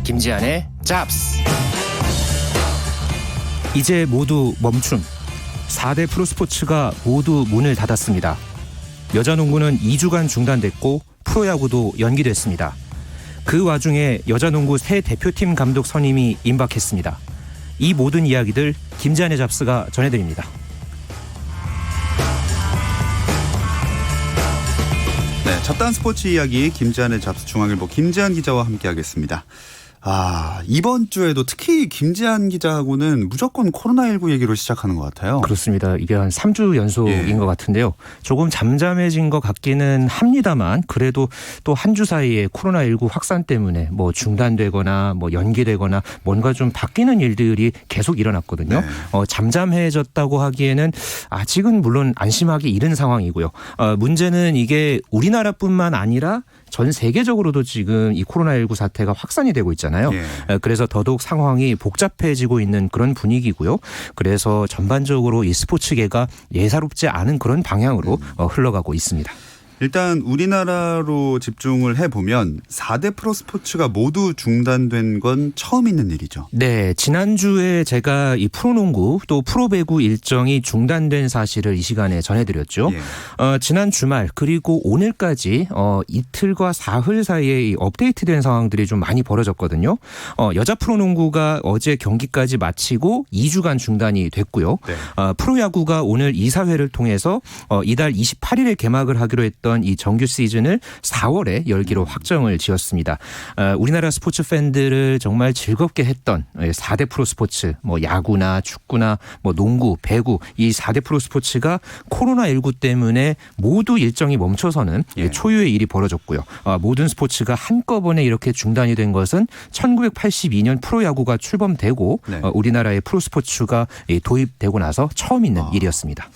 김지한의 잡스. 이제 모두 멈춤. 4대 프로스포츠가 모두 문을 닫았습니다. 여자농구는 2주간 중단됐고 프로야구도 연기됐습니다. 그 와중에 여자농구 새 대표팀 감독 선임이 임박했습니다. 이 모든 이야기들 김지한의 잡스가 전해드립니다. 네, 첫단 스포츠 이야기 김지한의 잡스 중앙일보 김지한 기자와 함께하겠습니다. 이번 주에도 특히 김지한 기자하고는 무조건 코로나19 얘기로 시작하는 것 같아요. 그렇습니다. 이게 한 3주 연속인 것 같은데요. 조금 잠잠해진 것 같기는 합니다만 그래도 또 한 주 사이에 코로나19 확산 때문에 뭐 중단되거나 뭐 연기되거나 뭔가 좀 바뀌는 일들이 계속 일어났거든요. 네. 잠잠해졌다고 하기에는 아직은 물론 안심하기 이른 상황이고요. 문제는 이게 우리나라뿐만 아니라 전 세계적으로도 지금 이 코로나19 사태가 확산이 되고 있잖아요. 그래서 더더욱 상황이 복잡해지고 있는 그런 분위기고요. 그래서 전반적으로 이 스포츠계가 예사롭지 않은 그런 방향으로 흘러가고 있습니다. 일단 우리나라로 집중을 해보면 4대 프로스포츠가 모두 중단된 건 처음 있는 일이죠. 네. 지난주에 제가 이 프로농구 또 프로배구 일정이 중단된 사실을 이 시간에 전해드렸죠. 지난 주말 그리고 오늘까지 이틀과 사흘 사이에 이 업데이트된 상황들이 좀 많이 벌어졌거든요. 여자 프로농구가 어제 경기까지 마치고 2주간 중단이 됐고요. 프로야구가 오늘 이사회를 통해서 이달 28일에 개막을 하기로 했던 이 정규 시즌을 4월에 열기로 확정을 지었습니다. 우리나라 스포츠 팬들을 정말 즐겁게 했던 4대 프로 스포츠, 뭐 야구나 축구나 뭐 농구, 배구 이 4대 프로 스포츠가 코로나19 때문에 모두 일정이 멈춰서는 초유의 일이 벌어졌고요. 모든 스포츠가 한꺼번에 이렇게 중단이 된 것은 1982년 프로야구가 출범되고 우리나라의 프로 스포츠가 도입되고 나서 처음 있는 일이었습니다.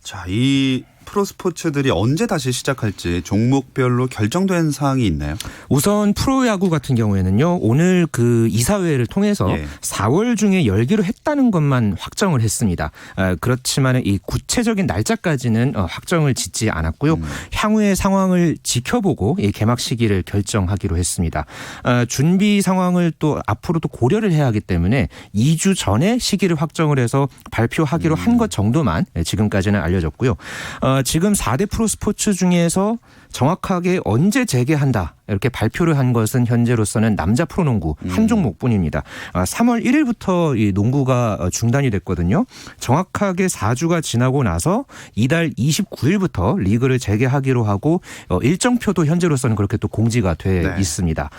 자, 이 프로스포츠들이 언제 다시 시작할지 종목별로 결정된 사항이 있나요? 우선 프로야구 같은 경우에는요. 오늘 그 이사회를 통해서 4월 중에 열기로 했다는 것만 확정을 했습니다. 그렇지만 이 구체적인 날짜까지는 확정을 짓지 않았고요. 향후의 상황을 지켜보고 이 개막 시기를 결정하기로 했습니다. 준비 상황을 또 앞으로 또 고려를 해야 하기 때문에 2주 전에 시기를 확정을 해서 발표하기로 한 것 정도만 지금까지는 알려졌고요. 지금 4대 프로스포츠 중에서 정확하게 언제 재개한다 이렇게 발표를 한 것은 현재로서는 남자 프로농구 한 종목뿐입니다. 3월 1일부터 이 농구가 중단이 됐거든요. 정확하게 4주가 지나고 나서 이달 29일부터 리그를 재개하기로 하고 일정표도 현재로서는 그렇게 또 공지가 돼 있습니다.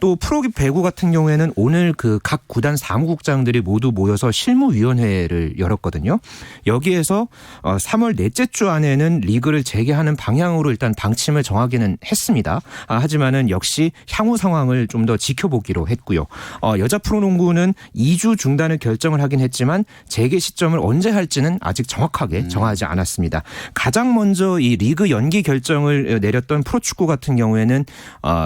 또 프로배구 같은 경우에는 오늘 그 각 구단 사무국장들이 모두 모여서 실무위원회를 열었거든요. 여기에서 3월 넷째 주 안에는 리그를 재개하는 방향으로 일단 방침을 정하기는 했습니다. 하지만 역시 향후 상황을 좀 더 지켜보기로 했고요. 여자 프로농구는 2주 중단을 결정을 하긴 했지만 재개 시점을 언제 할지는 아직 정확하게 정하지 않았습니다. 가장 먼저 이 리그 연기 결정을 내렸던 프로축구 같은 경우에는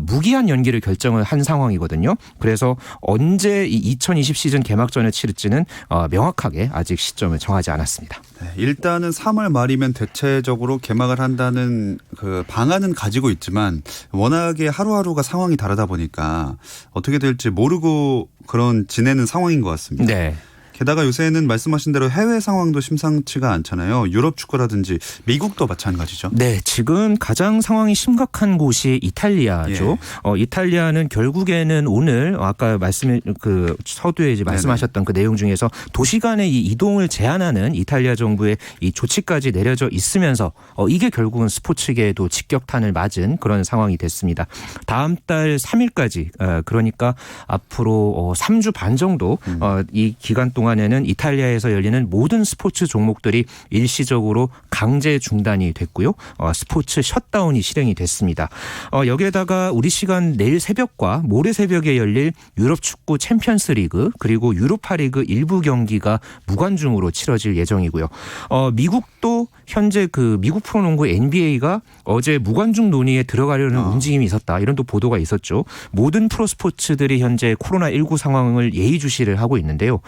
무기한 연기를 결정을 한 상황이거든요. 그래서 언제 이 2020 시즌 개막전을 치를지는 명확하게 아직 시점을 정하지 않았습니다. 일단은 3월 말이면 대체적으로 개막을 한다는 그 방안은 가지고 있지만 워낙에 하루하루가 상황이 다르다 보니까 어떻게 될지 모르고 그런 지내는 상황인 것 같습니다. 게다가 요새는 말씀하신 대로 해외 상황도 심상치가 않잖아요. 유럽 축구라든지 미국도 마찬가지죠. 네, 지금 가장 상황이 심각한 곳이 이탈리아죠. 이탈리아는 결국에는 오늘 아까 그 서두에 이제 말씀하셨던 그 내용 중에서 도시 간의 이 이동을 제한하는 이탈리아 정부의 이 조치까지 내려져 있으면서 이게 결국은 스포츠계에도 직격탄을 맞은 그런 상황이 됐습니다. 다음 달 3일까지 그러니까 앞으로 3주 반 정도 이 기간 동안 동안에는 이탈리아에서 열리는 모든 스포츠 종목들이 일시적으로 강제 중단이 됐고요. 스포츠 셧다운이 실행이 됐습니다. 여기에다가 우리 시간 내일 새벽과 모레 새벽에 열릴 유럽 축구 챔피언스 리그 그리고 유로파 리그 일부 경기가 무관중으로 치러질 예정이고요. 미국도 현재 그 미국 프로농구 NBA가 어제 무관중 논의에 들어가려는 움직임이 있었다. 이런 또 보도가 있었죠. 모든 프로스포츠들이 현재 코로나19 상황을 예의주시를 하고 있는데요.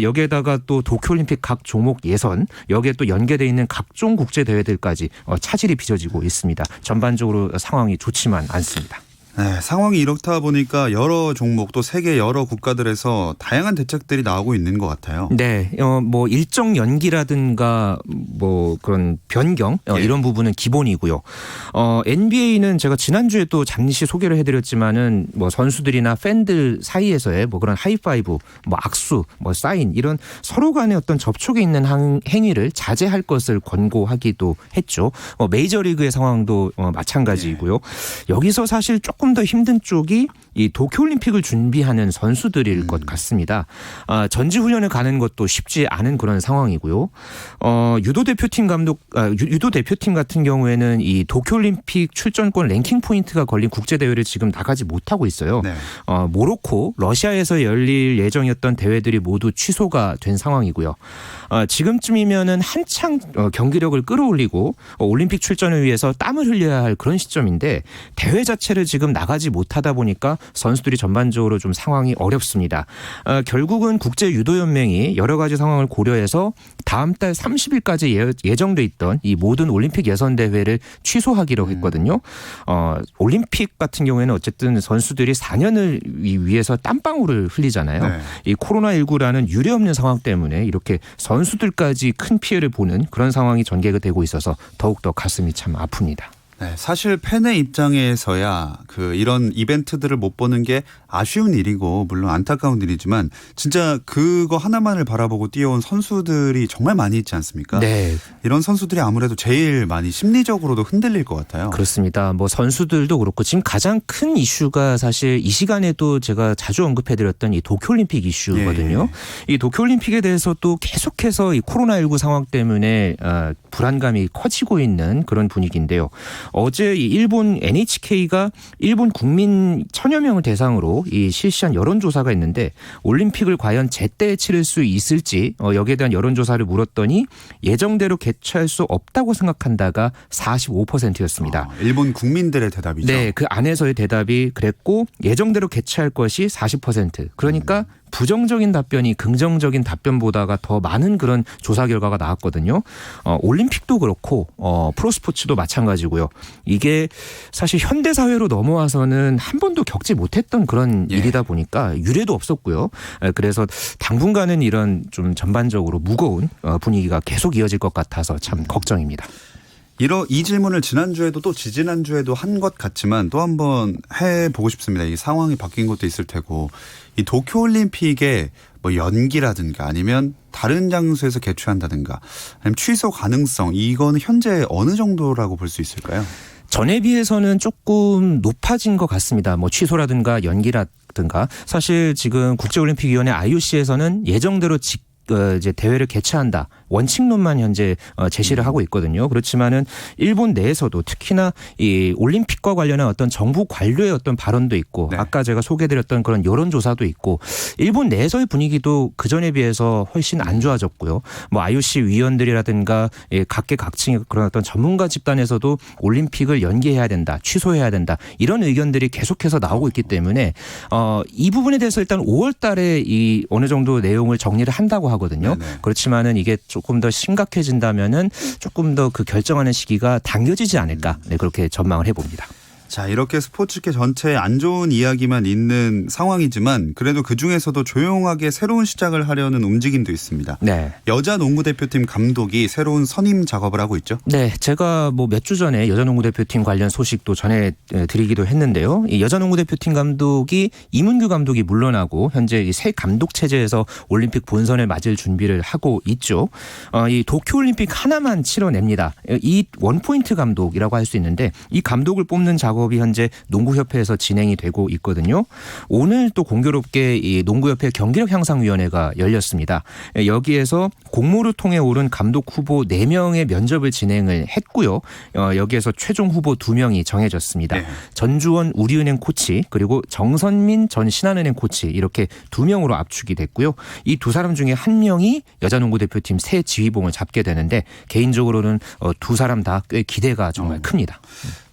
여기에다가 또 도쿄올림픽 각 종목 예선 여기에 또 연계되어 있는 각종 국제대회들까지 차질이 빚어지고 있습니다. 전반적으로 상황이 좋지만 않습니다. 네, 상황이 이렇다 보니까 여러 종목 또 세계 여러 국가들에서 다양한 대책들이 나오고 있는 것 같아요. 네, 뭐 일정 연기라든가 뭐 그런 변경 이런 부분은 기본이고요. NBA는 제가 지난주에 또 잠시 소개를 해드렸지만은 뭐 선수들이나 팬들 사이에서의 뭐 그런 하이파이브, 뭐 악수, 뭐 사인 이런 서로 간의 어떤 접촉에 있는 행위를 자제할 것을 권고하기도 했죠. 메이저리그의 상황도 마찬가지이고요. 여기서 사실 조금 더 힘든 쪽이 이 도쿄올림픽을 준비하는 선수들일 것 같습니다. 전지훈련을 가는 것도 쉽지 않은 그런 상황이고요. 유도 대표팀 같은 경우에는 이 도쿄올림픽 출전권 랭킹 포인트가 걸린 국제 대회를 지금 나가지 못하고 있어요. 네. 모로코, 러시아에서 열릴 예정이었던 대회들이 모두 취소가 된 상황이고요. 지금쯤이면은 한창 경기력을 끌어올리고 올림픽 출전을 위해서 땀을 흘려야 할 그런 시점인데 대회 자체를 지금 나가지 못하다 보니까 선수들이 전반적으로 좀 상황이 어렵습니다. 결국은 국제유도연맹이 여러 가지 상황을 고려해서 다음 달 30일까지 예정돼 있던 이 모든 올림픽 예선 대회를 취소하기로 했거든요. 올림픽 같은 경우에는 어쨌든 선수들이 4년을 위해서 땀방울을 흘리잖아요. 네. 이 코로나19라는 유례없는 상황 때문에 이렇게 선수들까지 큰 피해를 보는 그런 상황이 전개가 되고 있어서 더욱더 가슴이 참 아픕니다. 네, 사실 팬의 입장에서야 이런 이벤트들을 못 보는 게 아쉬운 일이고 물론 안타까운 일이지만 진짜 그거 하나만을 바라보고 뛰어온 선수들이 정말 많이 있지 않습니까? 네. 이런 선수들이 아무래도 제일 많이 심리적으로도 흔들릴 것 같아요. 그렇습니다. 뭐 선수들도 그렇고 지금 가장 큰 이슈가 사실 이 시간에도 제가 자주 언급해드렸던 이 도쿄올림픽 이슈거든요. 이 도쿄올림픽에 대해서 또 계속해서 이 코로나19 상황 때문에 불안감이 커지고 있는 그런 분위기인데요. 어제 이 일본 NHK가 일본 국민 1000여 명을 대상으로 이 실시한 여론조사가 있는데 올림픽을 과연 제때 치를 수 있을지 여기에 대한 여론조사를 물었더니 예정대로 개최할 수 없다고 생각한다가 45%였습니다. 일본 국민들의 대답이죠. 네, 그 안에서의 대답이 그랬고 예정대로 개최할 것이 40%. 그러니까 부정적인 답변이 긍정적인 답변보다가 더 많은 그런 조사 결과가 나왔거든요. 올림픽도 그렇고 프로스포츠도 마찬가지고요. 이게 사실 현대 사회로 넘어와서는 한 번도 겪지 못했던 그런 일이다 보니까 유례도 없었고요. 그래서 당분간은 이런 좀 전반적으로 무거운 분위기가 계속 이어질 것 같아서 참 걱정입니다. 이 질문을 지난주에도 또 지지난주에도 한 것 같지만 또 한번 해보고 싶습니다. 이 상황이 바뀐 것도 있을 테고 이 도쿄올림픽의 뭐 연기라든가 아니면 다른 장소에서 개최한다든가 아니면 취소 가능성 이거는 현재 어느 정도라고 볼 수 있을까요? 전에 비해서는 조금 높아진 것 같습니다. 뭐 취소라든가 연기라든가 사실 지금 국제올림픽위원회 IOC에서는 예정대로 이제 대회를 개최한다. 원칙론만 현재 제시를 하고 있거든요. 그렇지만은 일본 내에서도 특히나 이 올림픽과 관련한 어떤 정부 관료의 어떤 발언도 있고 아까 제가 소개드렸던 그런 여론조사도 있고 일본 내에서의 분위기도 그전에 비해서 훨씬 안 좋아졌고요. 뭐 IOC 위원들이라든가 각계각층의 그런 어떤 전문가 집단에서도 올림픽을 연기해야 된다. 취소해야 된다. 이런 의견들이 계속해서 나오고 있기 때문에 이 부분에 대해서 일단 5월 달에 이 어느 정도 내용을 정리를 한다고 하거든요. 그렇지만은 이게 조금 더 심각해진다면은 조금 더 그 결정하는 시기가 당겨지지 않을까. 네, 그렇게 전망을 해봅니다. 자, 이렇게 스포츠계 전체에 안 좋은 이야기만 있는 상황이지만 그래도 그중에서도 조용하게 새로운 시작을 하려는 움직임도 있습니다. 네. 여자 농구대표팀 감독이 새로운 선임 작업을 하고 있죠. 네, 제가 뭐 몇 주 전에 여자 농구대표팀 관련 소식도 전해드리기도 했는데요. 이 여자 농구대표팀 감독이 이문규 감독이 물러나고 현재 이 새 감독 체제에서 올림픽 본선을 맞을 준비를 하고 있죠. 이 도쿄올림픽 하나만 치러냅니다. 이 원포인트 감독이라고 할 수 있는데 이 감독을 뽑는 작업이 현재 농구협회에서 진행이 되고 있거든요. 오늘 또 공교롭게 이 농구협회 경기력 향상위원회가 열렸습니다. 여기에서 공모를 통해 오른 감독 후보 4명의 면접을 진행을 했고요. 여기에서 최종 후보 2명이 정해졌습니다. 전주원 우리은행 코치 그리고 정선민 전 신한은행 코치 이렇게 2명으로 압축이 됐고요. 이 두 사람 중에 한 명이 여자농구대표팀 새 지휘봉을 잡게 되는데 개인적으로는 두 사람 다 꽤 기대가 정말 큽니다.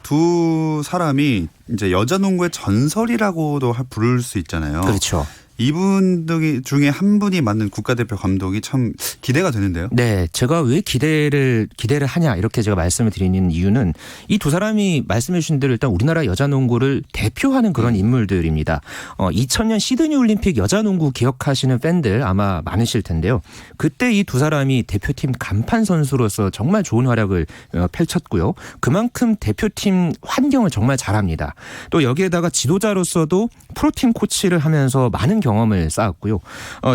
두 사람이 이제 여자 농구의 전설이라고도 부를 수 있잖아요. 그렇죠. 이분 중에 한 분이 맡는 국가대표 감독이 참 기대가 되는데요. 네, 제가 왜 기대를 하냐 이렇게 제가 말씀을 드리는 이유는 이 두 사람이 말씀해 주신 대로 일단 우리나라 여자농구를 대표하는 그런 인물들입니다. 2000년 시드니 올림픽 여자농구 기억하시는 팬들 아마 많으실 텐데요. 그때 이 두 사람이 대표팀 간판 선수로서 정말 좋은 활약을 펼쳤고요. 그만큼 대표팀 환경을 정말 잘합니다. 또 여기에다가 지도자로서도 프로팀 코치를 하면서 많은 경험을 쌓았고요.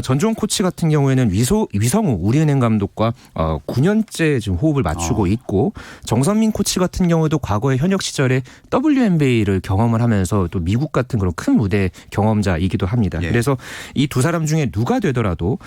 전주원 코치 같은 경우에는 위성우 우리은행 감독과 9년째 지금 호흡을 맞추고 있고 정선민 코치 같은 경우도 과거에 현역 시절에 WNBA를 경험을 하면서 또 미국 같은 그런 큰 무대 경험자이기도 합니다. 예. 그래서 이 두 사람 중에 누가 되더라도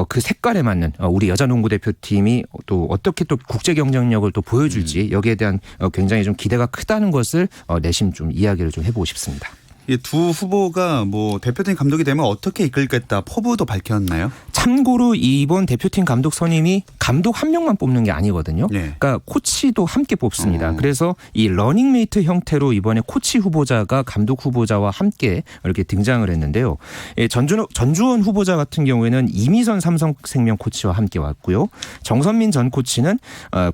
그 색깔에 맞는 우리 여자농구 대표팀이 또 어떻게 또 국제 경쟁력을 또 보여줄지 여기에 대한 굉장히 좀 기대가 크다는 것을 내심 좀 이야기를 좀 해보고 싶습니다. 이 두 후보가 뭐 대표팀 감독이 되면 어떻게 이끌겠다 포부도 밝혔나요? 참고로 이번 대표팀 감독 선임이 감독 한 명만 뽑는 게 아니거든요. 예. 그러니까 코치도 함께 뽑습니다. 그래서 이 러닝메이트 형태로 이번에 코치 후보자가 감독 후보자와 함께 이렇게 등장을 했는데요. 전주원 후보자 같은 경우에는 이미선 삼성생명 코치와 함께 왔고요. 정선민 전 코치는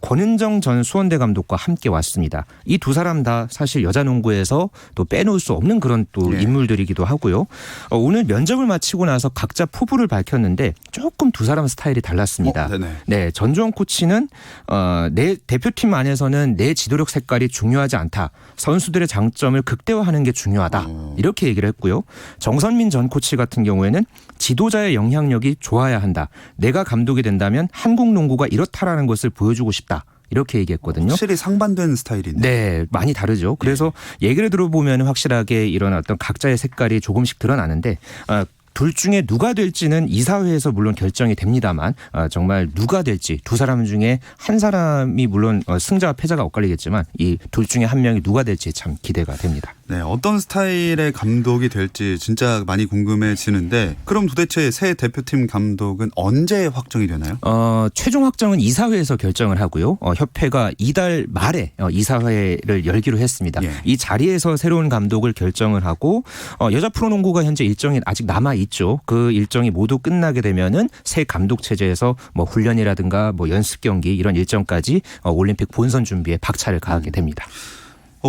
권은정 전 수원대 감독과 함께 왔습니다. 이 두 사람 다 사실 여자농구에서 또 빼놓을 수 없는 그런 또 예. 인물들이기도 하고요. 오늘 면접을 마치고 나서 각자 포부를 밝혔는데 조금 두 사람 스타일이 달랐습니다. 네, 전주원 코치는 내 대표팀 안에서는 내 지도력 색깔이 중요하지 않다. 선수들의 장점을 극대화하는 게 중요하다. 이렇게 얘기를 했고요. 정선민 전 코치 같은 경우에는 지도자의 영향력이 좋아야 한다. 내가 감독이 된다면 한국 농구가 이렇다라는 것을 보여주고 싶다. 이렇게 얘기했거든요. 확실히 상반된 스타일인데. 네, 많이 다르죠. 그래서 얘기를 들어보면 확실하게 이런 어떤 각자의 색깔이 조금씩 드러나는데 둘 중에 누가 될지는 이사회에서 물론 결정이 됩니다만 정말 누가 될지 두 사람 중에 한 사람이 물론 승자와 패자가 엇갈리겠지만 이 둘 중에 한 명이 누가 될지 참 기대가 됩니다. 네, 어떤 스타일의 감독이 될지 진짜 많이 궁금해지는데 그럼 도대체 새 대표팀 감독은 언제 확정이 되나요? 최종 확정은 이사회에서 결정을 하고요. 협회가 이달 말에 이사회를 열기로 했습니다. 예. 이 자리에서 새로운 감독을 결정을 하고 여자 프로농구가 현재 일정이 아직 남아 있죠. 그 일정이 모두 끝나게 되면은 새 감독 체제에서 뭐 훈련이라든가 뭐 연습 경기 이런 일정까지 올림픽 본선 준비에 박차를 가하게 됩니다.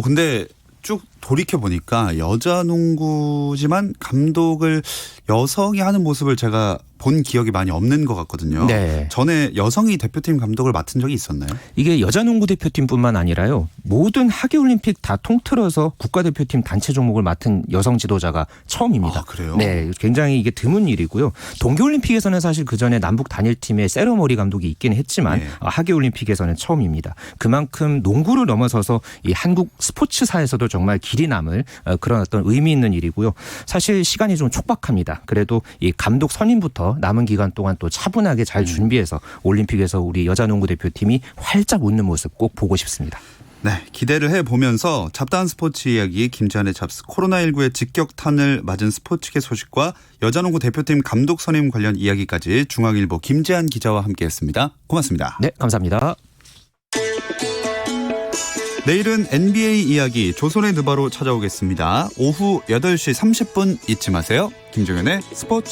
근데 쭉 돌이켜 보니까 여자 농구지만 감독을 여성이 하는 모습을 제가 본 기억이 많이 없는 것 같거든요. 네. 전에 여성이 대표팀 감독을 맡은 적이 있었나요? 이게 여자농구 대표팀뿐만 아니라요. 모든 하계올림픽 다 통틀어서 국가대표팀 단체 종목을 맡은 여성 지도자가 처음입니다. 아, 그래요? 네, 굉장히 이게 드문 일이고요. 동계올림픽에서는 사실 그 전에 남북 단일팀의 세러머리 감독이 있기는 했지만 네. 하계올림픽에서는 처음입니다. 그만큼 농구를 넘어서서 이 한국 스포츠사에서도 정말 길이 남을 그런 어떤 의미 있는 일이고요. 사실 시간이 좀 촉박합니다. 그래도 이 감독 선임부터 남은 기간 동안 또 차분하게 잘 준비해서 올림픽에서 우리 여자농구 대표팀이 활짝 웃는 모습 꼭 보고 싶습니다. 네, 기대를 해보면서 잡다한 스포츠 이야기 김지한의 잡스 코로나19의 직격탄을 맞은 스포츠계 소식과 여자농구 대표팀 감독 선임 관련 이야기까지 중앙일보 김지한 기자와 함께했습니다. 고맙습니다. 네, 감사합니다. 내일은 NBA 이야기 조선의 느바로 찾아오겠습니다. 오후 8시 30분 잊지 마세요. 김종현의 스포츠.